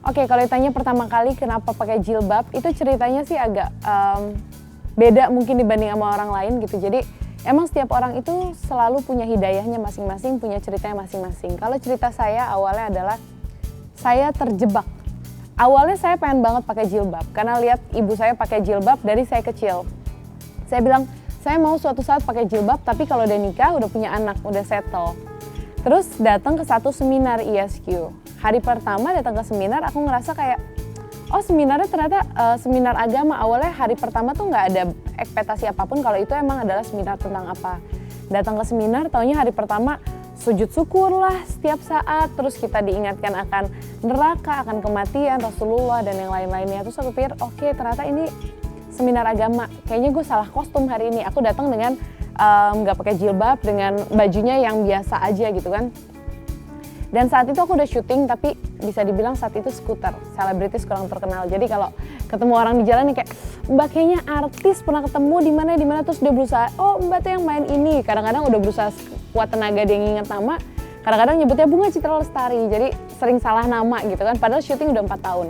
Oke, kalau ditanya pertama kali kenapa pakai jilbab, itu ceritanya sih agak beda mungkin dibanding sama orang lain gitu. Jadi emang setiap orang itu selalu punya hidayahnya masing-masing, punya ceritanya masing-masing. Kalau cerita saya awalnya adalah saya terjebak. Awalnya saya pengen banget pakai jilbab karena lihat ibu saya pakai jilbab dari saya kecil. Saya bilang, saya mau suatu saat pakai jilbab, tapi kalau udah nikah, udah punya anak, udah settle. Terus datang ke satu seminar ISQ. Hari pertama datang ke seminar, aku ngerasa kayak, oh seminarnya ternyata seminar agama. Awalnya hari pertama tuh nggak ada ekspektasi apapun kalau itu emang adalah seminar tentang apa. Datang ke seminar, taunya hari pertama sujud syukur lah setiap saat. Terus kita diingatkan akan neraka, akan kematian, Rasulullah dan yang lain-lainnya. Terus aku pikir, oke, ternyata ini seminar agama. Kayaknya gue salah kostum hari ini. Aku datang dengan nggak pakai jilbab, dengan bajunya yang biasa aja gitu kan. Dan saat itu aku udah syuting, tapi bisa dibilang saat itu skuter, selebritis kurang terkenal. Jadi kalau ketemu orang di jalan nih kayak, Mbak kayaknya artis pernah ketemu di mana, terus dia berusaha, oh Mbak tuh yang main ini. Kadang-kadang udah berusaha kuat tenaga dia nginget nama, kadang-kadang nyebutnya Bunga Citra Lestari. Jadi sering salah nama gitu kan, padahal syuting udah 4 tahun.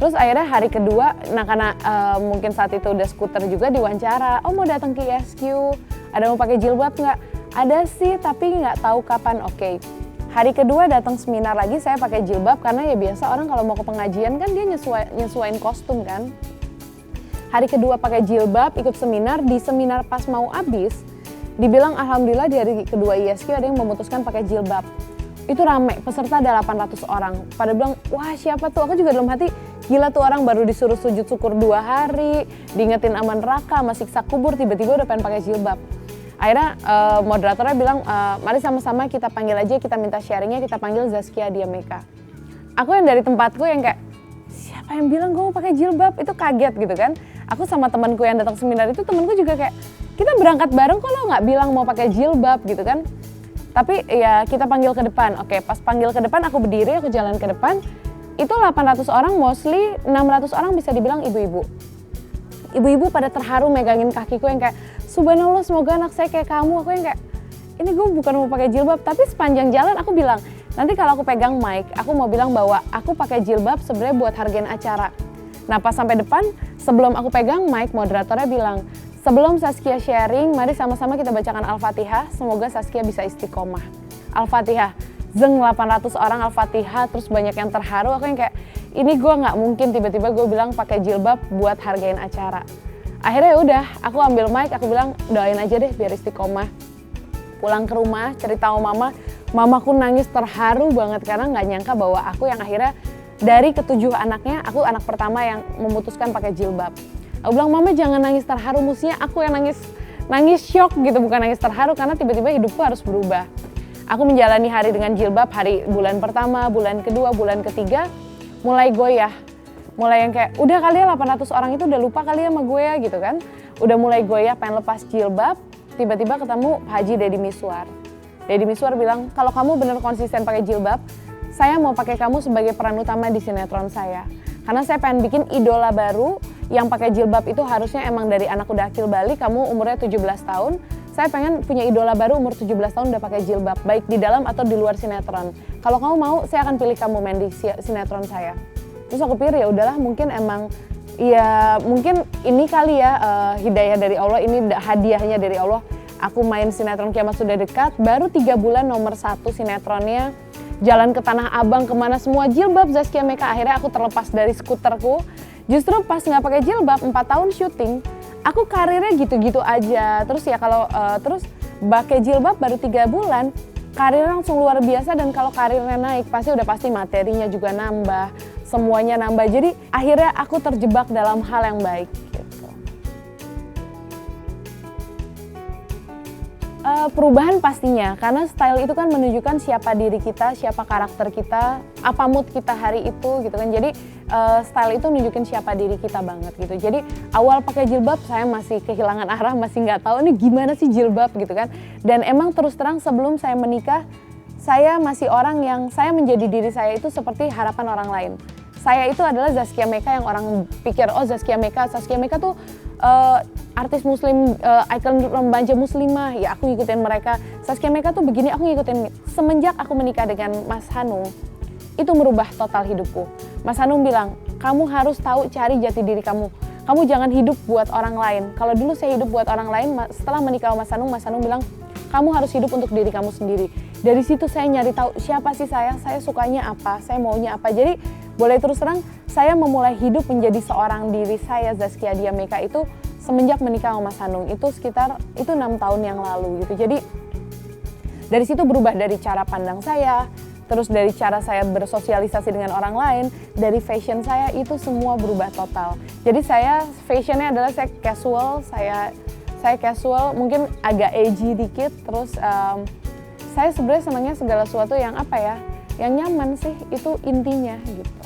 Terus akhirnya hari kedua, nah karena mungkin saat itu udah skuter juga diwawancara, oh mau datang ke ISQ, ada mau pakai jilbab nggak? Ada sih, tapi nggak tahu kapan. Oke. Hari kedua datang seminar lagi, saya pakai jilbab karena ya biasa orang kalau mau ke pengajian kan dia nyesuaiin kostum kan. Hari kedua pakai jilbab, ikut seminar, di seminar pas mau habis, dibilang alhamdulillah di hari kedua ISQ ada yang memutuskan pakai jilbab. Itu rame, peserta ada 800 orang. Pada bilang, wah siapa tuh? Aku juga dalam hati, gila tuh orang baru disuruh sujud syukur 2 hari, diingetin aman neraka, masih siksa kubur, tiba-tiba udah pengen pakai jilbab. Akhirnya moderatornya bilang, mari sama-sama kita panggil aja, kita minta sharingnya, kita panggil Zaskia Diameka. Aku yang dari tempatku yang kayak, siapa yang bilang gue mau pakai jilbab? Itu kaget gitu kan. Aku sama temanku yang datang seminar itu, temanku juga kayak, kita berangkat bareng kok lo nggak bilang mau pakai jilbab gitu kan. Tapi ya kita panggil ke depan. Oke, pas panggil ke depan aku berdiri, aku jalan ke depan. Itu 800 orang, mostly 600 orang bisa dibilang ibu-ibu. Ibu-ibu pada terharu megangin kakiku yang kayak, subhanallah semoga anak saya kayak kamu. Aku yang kayak, ini gue bukan mau pakai jilbab. Tapi sepanjang jalan aku bilang, nanti kalau aku pegang mic, aku mau bilang bahwa aku pakai jilbab sebenarnya buat hargain acara. Nah pas sampai depan, sebelum aku pegang mic, moderatornya bilang, sebelum Zaskia sharing, mari sama-sama kita bacakan Al-Fatihah, semoga Zaskia bisa istiqomah. Al-Fatihah, zeng 800 orang Al-Fatihah, terus banyak yang terharu. Aku yang kayak, ini gue nggak mungkin tiba-tiba gue bilang pakai jilbab buat hargain acara. Akhirnya udah, aku ambil mic, aku bilang doain aja deh biar istiqomah. Pulang ke rumah, cerita sama mama, mamaku nangis terharu banget karena nggak nyangka bahwa aku yang akhirnya dari ke-7 anaknya, aku anak pertama yang memutuskan pakai jilbab. Aku bilang, mama jangan nangis terharu, mestinya aku yang nangis shock gitu, bukan nangis terharu karena tiba-tiba hidupku harus berubah. Aku menjalani hari dengan jilbab, hari bulan pertama, bulan kedua, bulan ketiga, mulai goyah. Mulai yang kayak, udah kali ya 800 orang itu udah lupa kali ya sama gue ya gitu kan. Udah mulai goyah, pengen lepas jilbab, tiba-tiba ketemu Pak Haji Deddy Miswar. Deddy Miswar bilang, kalau kamu bener konsisten pakai jilbab, saya mau pakai kamu sebagai peran utama di sinetron saya. Karena saya pengen bikin idola baru yang pakai jilbab itu harusnya emang dari anak udah akil balik, kamu umurnya 17 tahun. Saya pengen punya idola baru umur 17 tahun udah pakai jilbab, baik di dalam atau di luar sinetron. Kalau kamu mau, saya akan pilih kamu main di sinetron saya. Terus aku pikir ya udahlah, mungkin emang ya mungkin ini kali ya hidayah dari Allah, ini hadiahnya dari Allah. Aku main sinetron Kiamat Sudah Dekat, baru 3 bulan nomor 1 sinetronnya. Jalan ke Tanah Abang, kemana semua jilbab Zaskia Meka. Akhirnya aku terlepas dari skuterku. Justru pas nggak pakai jilbab, 4 tahun syuting, aku karirnya gitu-gitu aja. Terus ya kalau terus pakai jilbab baru 3 bulan, karirnya langsung luar biasa. Dan kalau karirnya naik, pasti materinya juga nambah, semuanya nambah. Jadi akhirnya aku terjebak dalam hal yang baik. Perubahan pastinya, karena style itu kan menunjukkan siapa diri kita, siapa karakter kita, apa mood kita hari itu gitu kan. Jadi style itu nunjukin siapa diri kita banget gitu. Jadi awal pakai jilbab saya masih kehilangan arah, masih nggak tahu ini gimana sih jilbab gitu kan. Dan emang terus terang sebelum saya menikah, saya masih orang yang saya menjadi diri saya itu seperti harapan orang lain. Saya itu adalah Zaskia Meka yang orang pikir, oh Zaskia Meka tuh artis muslim, ikon remaja muslimah, ya aku ngikutin mereka. Zaskia Meka tuh begini, aku ngikutin. Semenjak aku menikah dengan Mas Hanung, itu merubah total hidupku. Mas Hanung bilang, kamu harus tahu cari jati diri kamu. Kamu jangan hidup buat orang lain. Kalau dulu saya hidup buat orang lain, setelah menikah sama Mas Hanung bilang, kamu harus hidup untuk diri kamu sendiri. Dari situ saya nyari tahu siapa sih saya sukanya apa, saya maunya apa. Jadi boleh terus terang, saya memulai hidup menjadi seorang diri saya, Zaskia Dia Meka itu semenjak menikah sama Mas Hanung. Itu sekitar 6 tahun yang lalu gitu. Jadi dari situ berubah dari cara pandang saya, terus dari cara saya bersosialisasi dengan orang lain, dari fashion saya itu semua berubah total. Jadi saya fashionnya adalah saya casual, saya casual, mungkin agak edgy dikit, terus saya sebenarnya senangnya segala sesuatu yang apa ya, yang nyaman sih, itu intinya gitu.